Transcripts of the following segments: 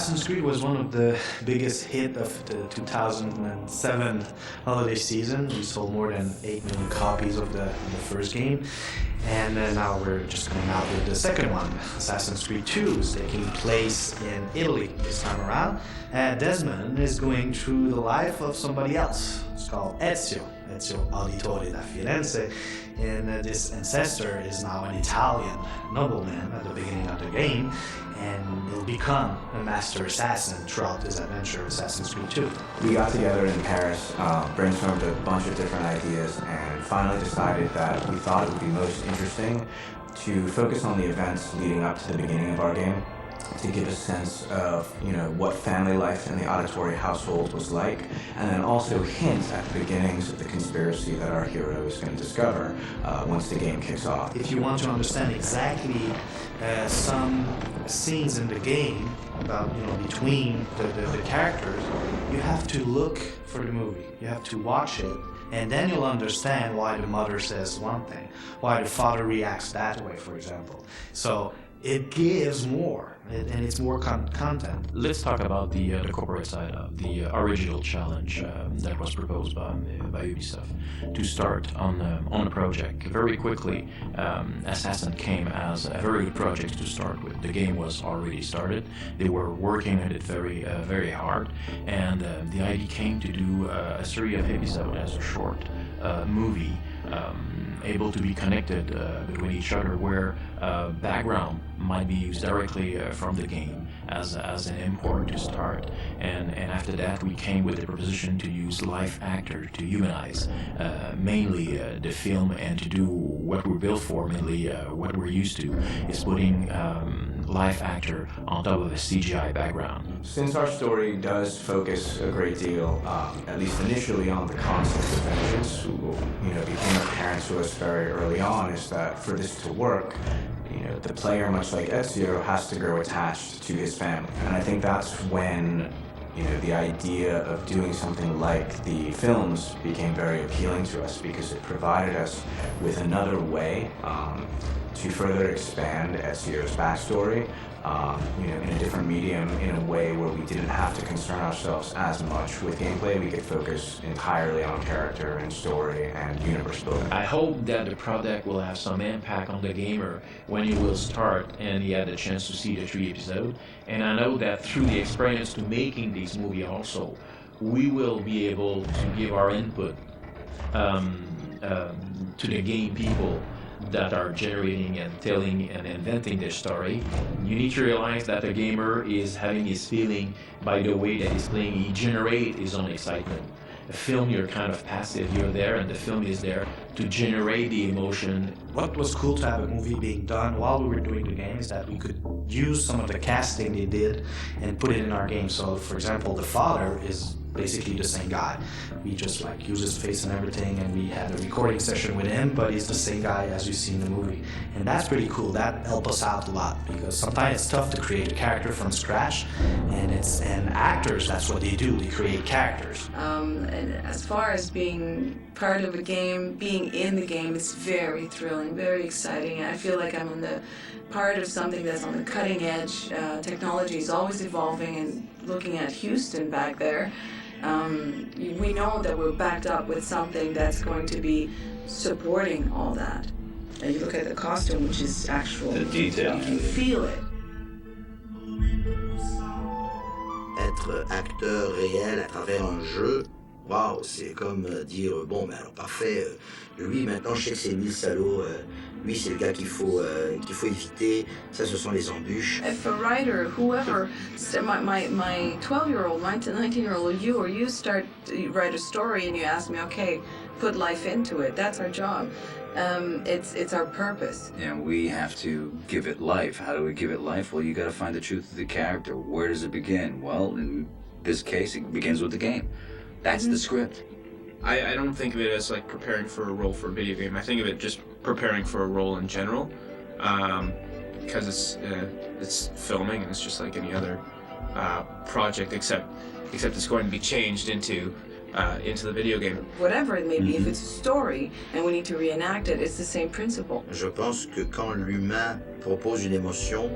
Assassin's Creed was one of the biggest hit of the 2007 holiday season. We sold more than 8 million copies of the first game. And now we're just coming out with the second one. Assassin's Creed 2 is taking place in Italy this time around. Desmond is going through the life of somebody else. It's called Ezio Auditore da Firenze. And this ancestor is now an Italian nobleman at the beginning of the game, and he'll become a master assassin throughout his adventure, Assassin's Creed 2. We got together in Paris, brainstormed a bunch of different ideas, and finally decided that we thought it would be most interesting to focus on the events leading up to the beginning of our game, to give a sense of, what family life in the Auditore household was like, and then also hint at the beginnings of the conspiracy that our hero is going to discover once the game kicks off. If you want to understand exactly some scenes in the game about, between the characters, you have to look for the movie. You have to watch it, and then you'll understand why the mother says one thing, why the father reacts that way, for example. So it gives more, and it's more content. Let's talk about the corporate side of the original challenge that was proposed by Ubisoft to start on a project. Very quickly, Assassin came as a very good project to start with. The game was already started. They were working on it very, very hard, and the idea came to do a series of episodes as a short movie, able to be connected between each other, where background might be used directly from the game as an import to start, and after that we came with the proposition to use live actor to humanize mainly the film, and to do what we're built for. Mainly what we're used to is putting live actor on top of a CGI background. Since our story does focus a great deal, at least initially, on the concept of vengeance, who became apparent to us very early on, is that for this to work, the player, much like Ezio, has to grow attached to his family. And I think that's when, the idea of doing something like the films became very appealing to us, because it provided us with another way to further expand Ezio's backstory, in a different medium, in a way where we didn't have to concern ourselves as much with gameplay. We could focus entirely on character and story and universe building. I hope that the product will have some impact on the gamer when he will start and he had the chance to see the 3 episodes. And I know that through the experience to making this movie also, we will be able to give our input to the game people that are generating and telling and inventing their story. You need to realize that the gamer is having his feeling by the way that he's playing. He generates his own excitement. A film, you're kind of passive, you're there, and the film is there to generate the emotion. What was cool to have a movie being done while we were doing the game is that we could use some of the casting they did and put it in our game. So, for example, the father is basically the same guy. We just use his face and everything, and we had a recording session with him, but he's the same guy as you see in the movie. And that's pretty cool. That helped us out a lot, because sometimes it's tough to create a character from scratch, and actors, that's what they do. They create characters. And as far as being part of a game, being in the game, it's very thrilling, very exciting. I feel like I'm in the part of something that's on the cutting edge. Technology is always evolving, and looking at Houston back there, we know that we're backed up with something that's going to be supporting all that. And you look at the costume, which is actual. The detail. You can feel it. Être acteur réel à travers un jeu, waouh, c'est comme dire, bon, ben alors parfait, lui maintenant je sais que c'est Emile Salot, lui c'est le gars qu'il faut éviter, ça ce sont les embûches. If a writer, whoever, my 12-year-old, 19-year-old, you start to write a story and you ask me, okay, put life into it, that's our job. It's our purpose. And we have to give it life. How do we give it life? Well, you got to find the truth of the character. Where does it begin? Well, in this case, it begins with the game. That's the script. I don't think of it as like preparing for a role for a video game. I think of it just preparing for a role in general, because it's filming and it's just like any other project, except it's going to be changed into the video game. Whatever it may be, if it's a story and we need to reenact it, it's the same principle. Je pense que quand l'humain propose une émotion,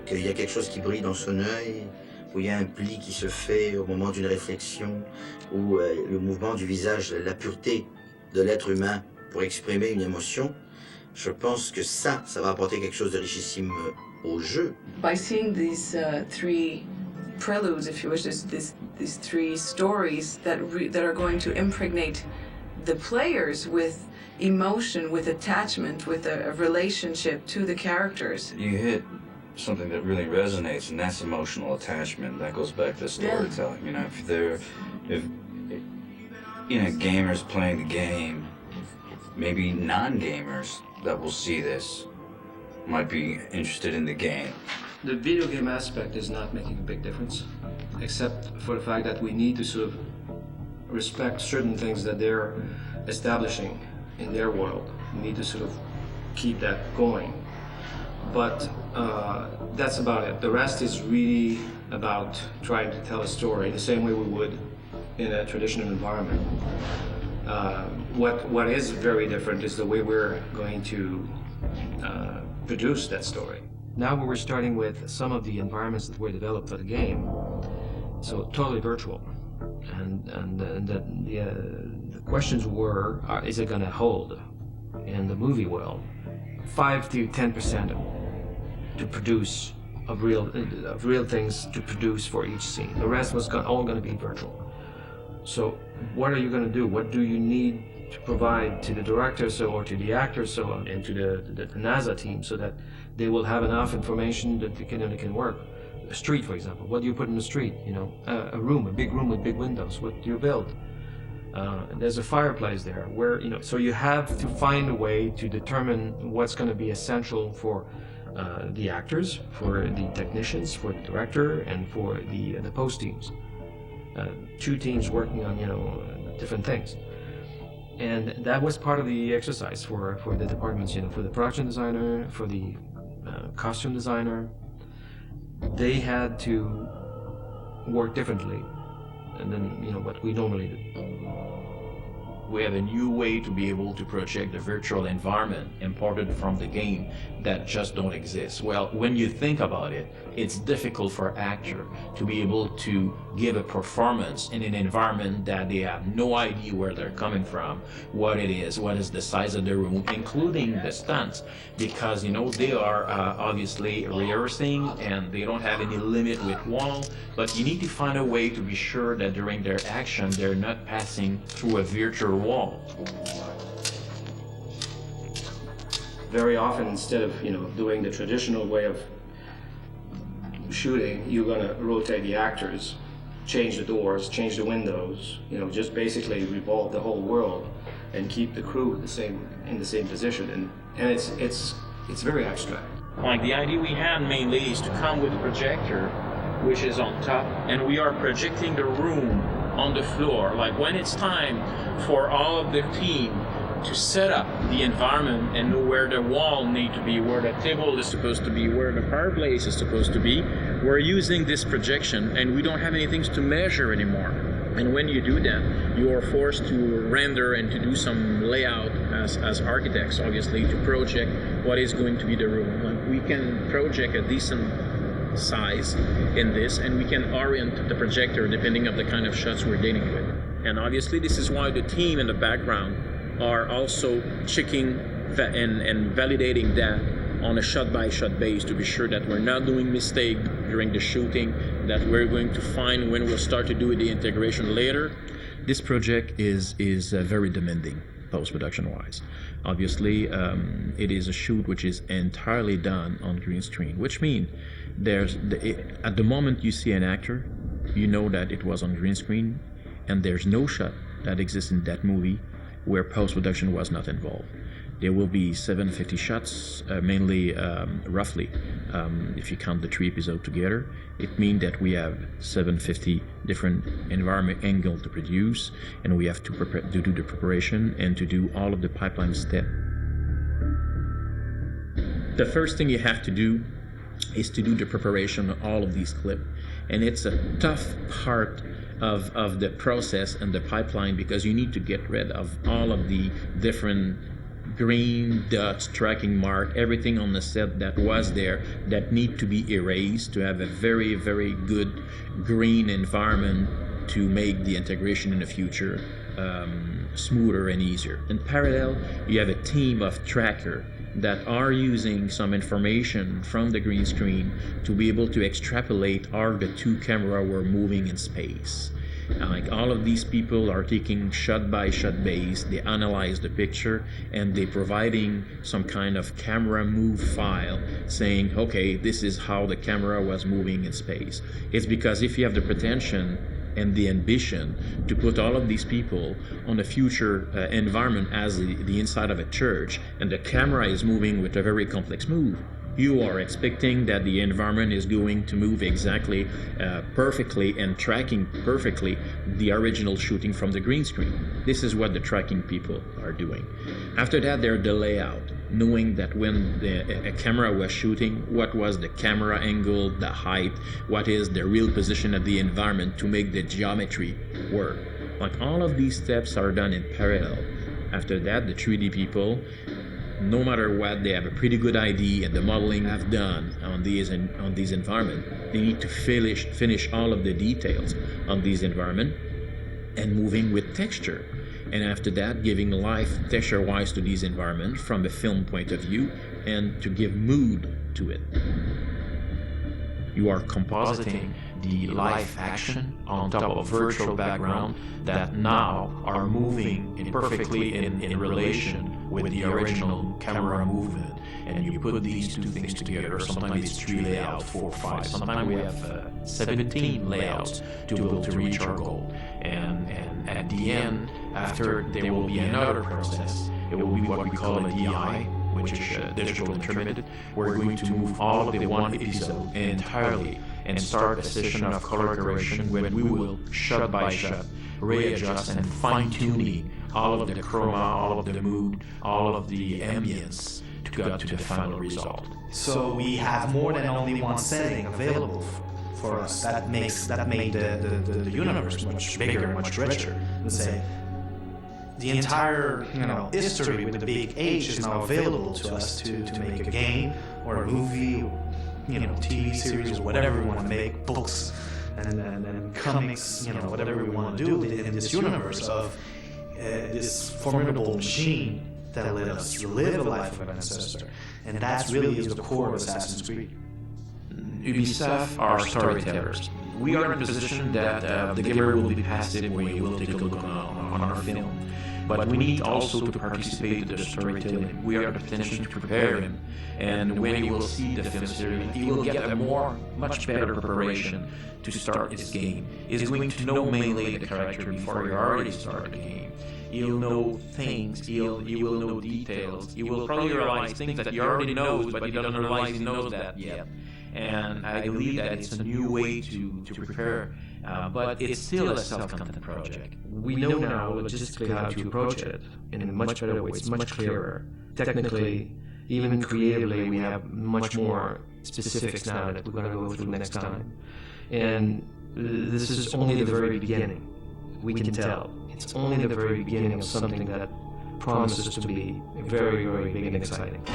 qu'il y a quelque chose qui brille dans son œil, où il y a un pli qui se fait au moment d'une réflexion, ou le mouvement du visage, la pureté de l'être humain pour exprimer une émotion, je pense que ça va apporter quelque chose de richissime au jeu. By seeing these three preludes, if you wish, these three stories that are going to impregnate the players with emotion, with attachment, with a relationship to the characters. You hit something that really resonates, and that's emotional attachment. That goes back to storytelling. You know, if gamers playing the game, maybe non-gamers that will see this might be interested in the game. The video game aspect is not making a big difference, except for the fact that we need to sort of respect certain things that they're establishing in their world. We need to sort of keep that going. But that's about it. The rest is really about trying to tell a story the same way we would in a traditional environment. What is very different is the way we're going to produce that story. Now we're starting with some of the environments that were developed for the game, so totally virtual. And the questions were, is it going to hold in the movie world 5 to 10% to produce of real things to produce for each scene. The rest was all going to be virtual. So what are you going to do? What do you need to provide to the directors or to the actors and to the NASA team so that they will have enough information that it can work? A street, for example. What do you put in the street? You know, a big room with big windows. What do you build? There's a fireplace there. So you have to find a way to determine what's going to be essential for the actors, for the technicians, for the director, and for the post teams. 2 teams working on different things, and that was part of the exercise for the departments. For the production designer, for the costume designer, they had to work differently than what we normally do. We have a new way to be able to project the virtual environment imported from the game that just don't exist. Well, when you think about it, it's difficult for actor to be able to give a performance in an environment that they have no idea where they're coming from, what it is, what is the size of the room, including the stunts, because they are obviously rehearsing and they don't have any limit with wall, but you need to find a way to be sure that during their action they're not passing through a virtual wall. Very often, instead of doing the traditional way of shooting, you're going to rotate the actors, change the doors, change the windows, just basically revolve the whole world and keep the crew in the same position, and it's very abstract. Like the idea we had mainly is to come with a projector which is on top, and we are projecting the room on the floor. Like when it's time for all of the team to set up the environment and know where the wall need to be, where the table is supposed to be, where the fireplace is supposed to be, we're using this projection and we don't have anything to measure anymore. And when you do that, you are forced to render and to do some layout as architects, obviously, to project what is going to be the room. Like we can project a decent size in this, and we can orient the projector depending on the kind of shots we're dealing with. And obviously this is why the team in the background are also checking and validating that on a shot-by-shot base to be sure that we're not doing mistake during the shooting, that we're going to find when we'll start to do the integration later. This project is very demanding post-production wise. Obviously, it is a shoot which is entirely done on green screen, which means at the moment you see an actor, you know that it was on green screen, and there's no shot that exists in that movie where post-production was not involved. There will be 750 shots, mainly roughly, if you count the 3 episodes together. It means that we have 750 different environment angles to produce, and we have to do the preparation and to do all of the pipeline steps. The first thing you have to do is to do the preparation of all of these clips, and it's a tough part of the process and the pipeline because you need to get rid of all of the different green dots, tracking mark, everything on the set that was there that need to be erased to have a very, very good green environment to make the integration in the future smoother and easier. In parallel, you have a team of trackers that are using some information from the green screen to be able to extrapolate how the two cameras were moving in space. Like all of these people are taking shot-by-shot base, they analyze the picture, and they're providing some kind of camera move file saying, okay, this is how the camera was moving in space. It's because if you have the pretension and the ambition to put all of these people on a future environment as the inside of a church, and the camera is moving with a very complex move, you are expecting that the environment is going to move exactly perfectly and tracking perfectly the original shooting from the green screen. This is what the tracking people are doing. After that, they're the layout, knowing that when a camera was shooting, what was the camera angle, the height, what is the real position of the environment to make the geometry work. Like all of these steps are done in parallel. After that, the 3D people, no matter what, they have a pretty good idea, and the modeling have done on these environments. They need to finish all of the details on these environments and moving with texture. And after that, giving life texture-wise to these environments from a film point of view, and to give mood to it. You are compositing the live action on top of virtual background that now are moving perfectly in relation with the original camera movement. And you put these two things together. Sometimes it's 3 layouts, 4, 5. Sometimes we have 17 layouts to be able to reach our goal. And at the end, after there will be another process. It will be what we call a DI, which is digital intermittent. We're going to move all of the one episode entirely and start a session of color correction when we will, shot by shot, readjust and fine-tuning all of the chroma, all of the mood, all of the ambience to get to the final result. So we have more than only one setting available for us. That made the universe much bigger, much richer. Let's say the entire history with the big H is now available to us to make a game or a movie, TV series or whatever we want to make, books and comics, whatever we want to do in this universe of this formidable machine that let us live the life of an ancestor. And that really is the core of Assassin's Creed. Ubisoft are storytellers. We are in a position that the gamer will be passive when he will take a look on our film. But we need also to participate in the storytelling. We are the potential to prepare him. And when he will see the film series, he will get a much better preparation to start his game. He's going to know mainly the character before he already started the game. He'll know things, he will know details. He will probably realize things that he already knows, but he doesn't realize he knows that yet. And I believe that it's a new way to prepare, but it's still a self-content project. We know now logistically how to approach it in a much better way. It's much clearer. Technically, even creatively, we have much more specifics now that we're going to go through next time. And this is only the very beginning. We can tell. It's only the very beginning of something that promises to be very, very big and exciting.